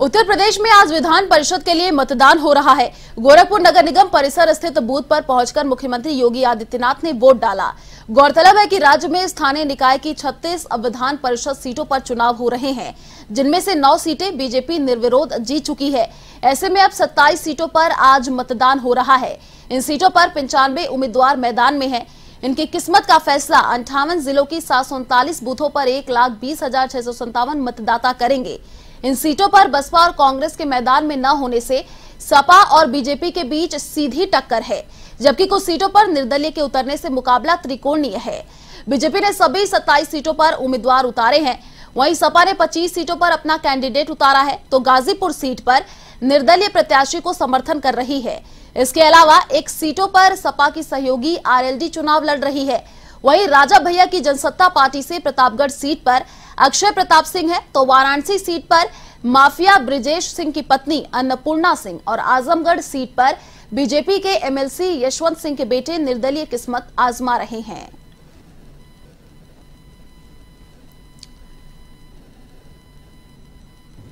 उत्तर प्रदेश में आज विधान परिषद के लिए मतदान हो रहा है। गोरखपुर नगर निगम परिसर स्थित बूथ पर पहुंचकर मुख्यमंत्री योगी आदित्यनाथ ने वोट डाला। गौरतलब है कि राज्य में स्थानीय निकाय की 36 विधान परिषद सीटों पर चुनाव हो रहे हैं, जिनमें से 9 सीटें बीजेपी निर्विरोध जीत चुकी है। ऐसे में अब 27 सीटों पर आज मतदान हो रहा है। इन सीटों पर 95 उम्मीदवार मैदान में हैं। इनकी किस्मत का फैसला 58 जिलों की 739 बूथों पर 1,20,657 मतदाता करेंगे। इन सीटों पर बसपा और कांग्रेस के मैदान में न होने से सपा और बीजेपी के बीच सीधी टक्कर है, जबकि कुछ सीटों पर निर्दलीय के उतरने से मुकाबला त्रिकोणीय है। बीजेपी ने सभी 27 सीटों पर उम्मीदवार उतारे हैं, वहीं सपा ने 25 सीटों पर अपना कैंडिडेट उतारा है, तो गाजीपुर सीट पर निर्दलीय प्रत्याशी को समर्थन कर रही है। इसके अलावा एक सीटों पर सपा की सहयोगी आरएलडी चुनाव लड़ रही है। वहीं राजा भैया की जनसत्ता पार्टी से प्रतापगढ़ सीट पर अक्षय प्रताप सिंह है, तो वाराणसी सीट पर माफिया ब्रिजेश सिंह की पत्नी अन्नपूर्णा सिंह और आजमगढ़ सीट पर बीजेपी के एमएलसी यशवंत सिंह के बेटे निर्दलीय किस्मत आजमा रहे हैं।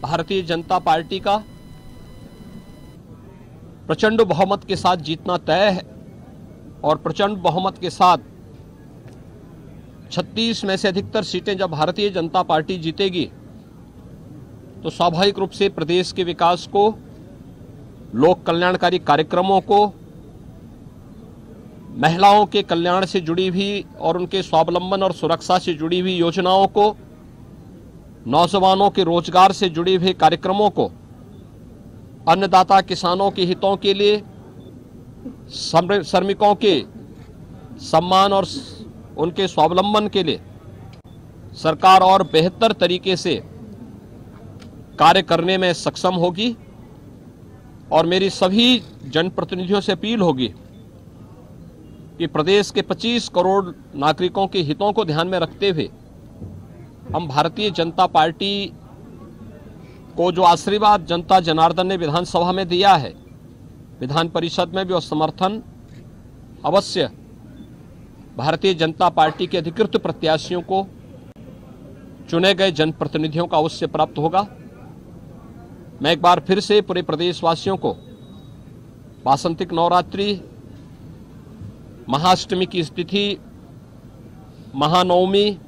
भारतीय जनता पार्टी का प्रचंड बहुमत के साथ जीतना तय है और प्रचंड बहुमत के साथ 36 में से अधिकतर सीटें जब भारतीय जनता पार्टी जीतेगी तो स्वाभाविक रूप से प्रदेश के विकास को, लोक कल्याणकारी कार्यक्रमों को, महिलाओं के कल्याण से जुड़ी हुई और उनके स्वावलंबन और सुरक्षा से जुड़ी हुई योजनाओं को, नौजवानों के रोजगार से जुड़े हुए कार्यक्रमों को, अन्नदाता किसानों के हितों के लिए, श्रमिकों के सम्मान और उनके स्वावलंबन के लिए सरकार और बेहतर तरीके से कार्य करने में सक्षम होगी। और मेरी सभी जनप्रतिनिधियों से अपील होगी कि प्रदेश के 25 करोड़ नागरिकों के हितों को ध्यान में रखते हुए हम भारतीय जनता पार्टी को जो आशीर्वाद जनता जनार्दन ने विधानसभा में दिया है, विधान परिषद में भी वो समर्थन अवश्य भारतीय जनता पार्टी के अधिकृत प्रत्याशियों को, चुने गए जनप्रतिनिधियों का अवश्य प्राप्त होगा। मैं एक बार फिर से पूरे प्रदेशवासियों को वासंतिक नवरात्रि, महाअष्टमी की स्थिति, महानवमी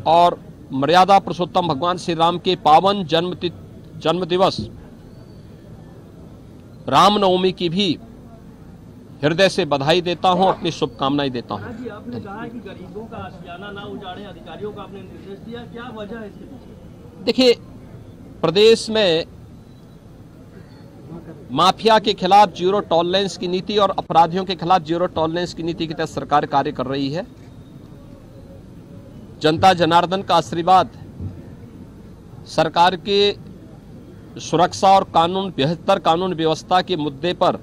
और मर्यादा पुरुषोत्तम भगवान श्री राम के पावन जन्म दिवस रामनवमी की भी हृदय से बधाई देता हूं, अपनी शुभकामनाएं देता हूं। आपने कहा कि गरीबों का आशियाना ना उजाड़े, अधिकारियों को आपने निर्देश दिया, क्या वजह है इसके पीछे? देखिए, प्रदेश में माफिया के खिलाफ जीरो टॉलरेंस की नीति और अपराधियों के खिलाफ जीरो टॉलरेंस की नीति के तहत सरकार कार्य कर रही है। जनता जनार्दन का आशीर्वाद सरकार के सुरक्षा और बेहतर कानून व्यवस्था के मुद्दे पर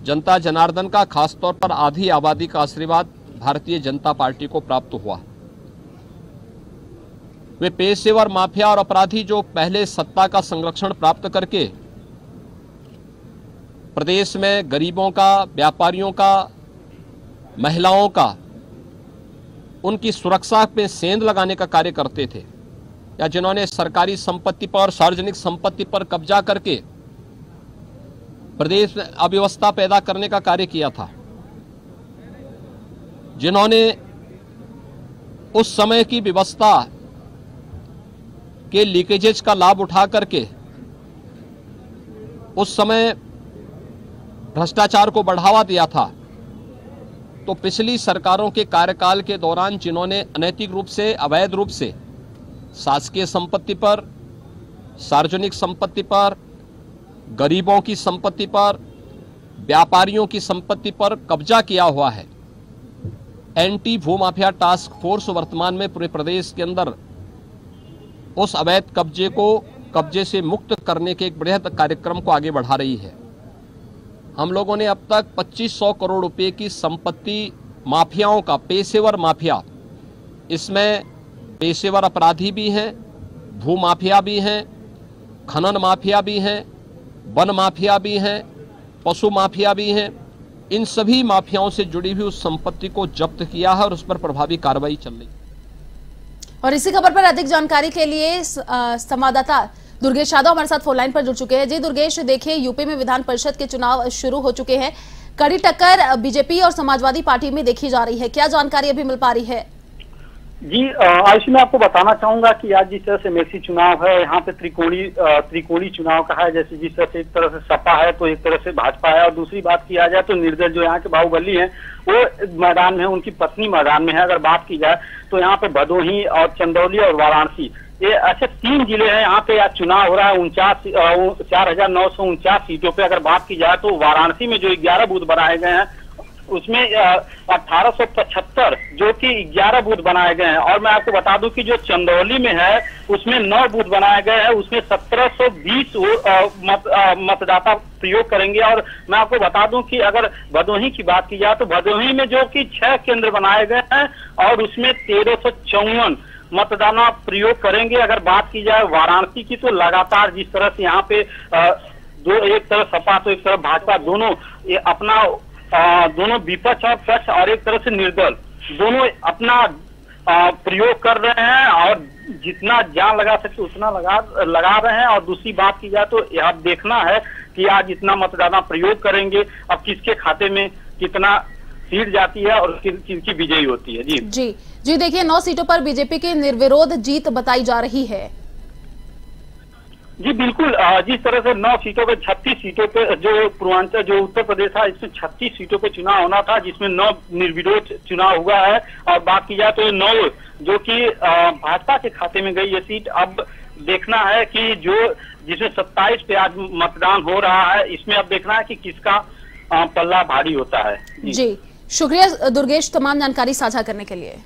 जनता जनार्दन का, खासतौर पर आधी आबादी का आशीर्वाद भारतीय जनता पार्टी को प्राप्त हुआ। वे पेशेवर माफिया और अपराधी जो पहले सत्ता का संरक्षण प्राप्त करके प्रदेश में गरीबों का, व्यापारियों का, महिलाओं का, उनकी सुरक्षा पे सेंध लगाने का कार्य करते थे, या जिन्होंने सरकारी संपत्ति पर, सार्वजनिक संपत्ति पर कब्जा करके प्रदेश में अव्यवस्था पैदा करने का कार्य किया था, जिन्होंने उस समय की व्यवस्था के लीकेजेस का लाभ उठा करके उस समय भ्रष्टाचार को बढ़ावा दिया था, तो पिछली सरकारों के कार्यकाल के दौरान जिन्होंने अनैतिक रूप से, अवैध रूप से शासकीय संपत्ति पर, सार्वजनिक संपत्ति पर, गरीबों की संपत्ति पर, व्यापारियों की संपत्ति पर कब्जा किया हुआ है, एंटी भूमाफिया टास्क फोर्स वर्तमान में पूरे प्रदेश के अंदर उस अवैध कब्जे से मुक्त करने के एक बृहद कार्यक्रम को आगे बढ़ा रही है। हम लोगों ने अब तक 2500 करोड़ रुपए की संपत्ति माफियाओं का, पेशेवर माफिया, इसमें पेशेवर अपराधी भी हैं, भूमाफिया भी हैं, खनन माफिया भी हैं, वन माफिया भी हैं, पशु माफिया भी हैं, इन सभी माफियाओं से जुड़ी हुई उस संपत्ति को जब्त किया है और उस पर प्रभावी कार्रवाई चल रही है। और इसी खबर पर अधिक जानकारी के लिए संवाददाता दुर्गेश यादव हमारे साथ फोन लाइन पर जुड़ चुके हैं। जी दुर्गेश, देखिए यूपी में विधान परिषद के चुनाव शुरू हो चुके हैं, कड़ी टक्कर बीजेपी और समाजवादी पार्टी में देखी जा रही है, क्या जानकारी अभी मिल पा रही है? जी आयुषी, मैं आपको बताना चाहूंगा कि आज जिस तरह से मेसी चुनाव है, यहाँ पे त्रिकोणी चुनाव का है। जैसे जिस तरह से एक तरह से सपा है तो एक तरह से भाजपा है, और दूसरी बात किया जाए तो निर्दल जो यहाँ के बाहुबली हैं वो मैदान में है, उनकी पत्नी मैदान में है। अगर बात की जाए तो यहाँ पे भदोही और चंदौली और वाराणसी, ये ऐसे 3 जिले हैं यहाँ पे आज चुनाव हो रहा है। 4,949 सीटों पे अगर बात की जाए तो वाराणसी में जो 11 बूथ बनाए गए हैं उसमें 1875 जो कि 11 बूथ बनाए गए हैं। और मैं आपको बता दूं कि जो चंदौली में है उसमें 9 बूथ बनाए गए हैं, उसमें 1720 मतदाता प्रयोग करेंगे। और मैं आपको बता दूं कि अगर भदोही की बात की जाए तो भदोही में जो कि 6 केंद्र बनाए गए हैं और उसमें 1354 मतदाता प्रयोग करेंगे। अगर बात की जाए वाराणसी की तो लगातार जिस तरह से यहाँ पे एक तरफ सपा तो एक तरफ भाजपा, दोनों विपक्ष और पक्ष और एक तरह से निर्दल दोनों अपना प्रयोग कर रहे हैं और जितना जान लगा सके उतना लगा रहे हैं। और दूसरी बात की जाए तो यह देखना है कि आज इतना मतदाता प्रयोग करेंगे, अब किसके खाते में कितना सीट जाती है और किसकी विजयी होती है। जी देखिए, 9 सीटों पर बीजेपी की निर्विरोध जीत बताई जा रही है। जी बिल्कुल, जिस तरह से 9 सीटों पे 36 सीटों पे जो पूर्वांचल जो उत्तर प्रदेश था इसमें 36 सीटों पे चुनाव होना था, जिसमें 9 निर्विरोध चुनाव हुआ है। और बात की जाए तो 9 जो कि भाजपा के खाते में गई ये सीट, अब देखना है कि जिसमें 27 पे आज मतदान हो रहा है, इसमें अब देखना है कि किसका पल्ला भारी होता है। जी शुक्रिया दुर्गेश तमाम जानकारी साझा करने के लिए।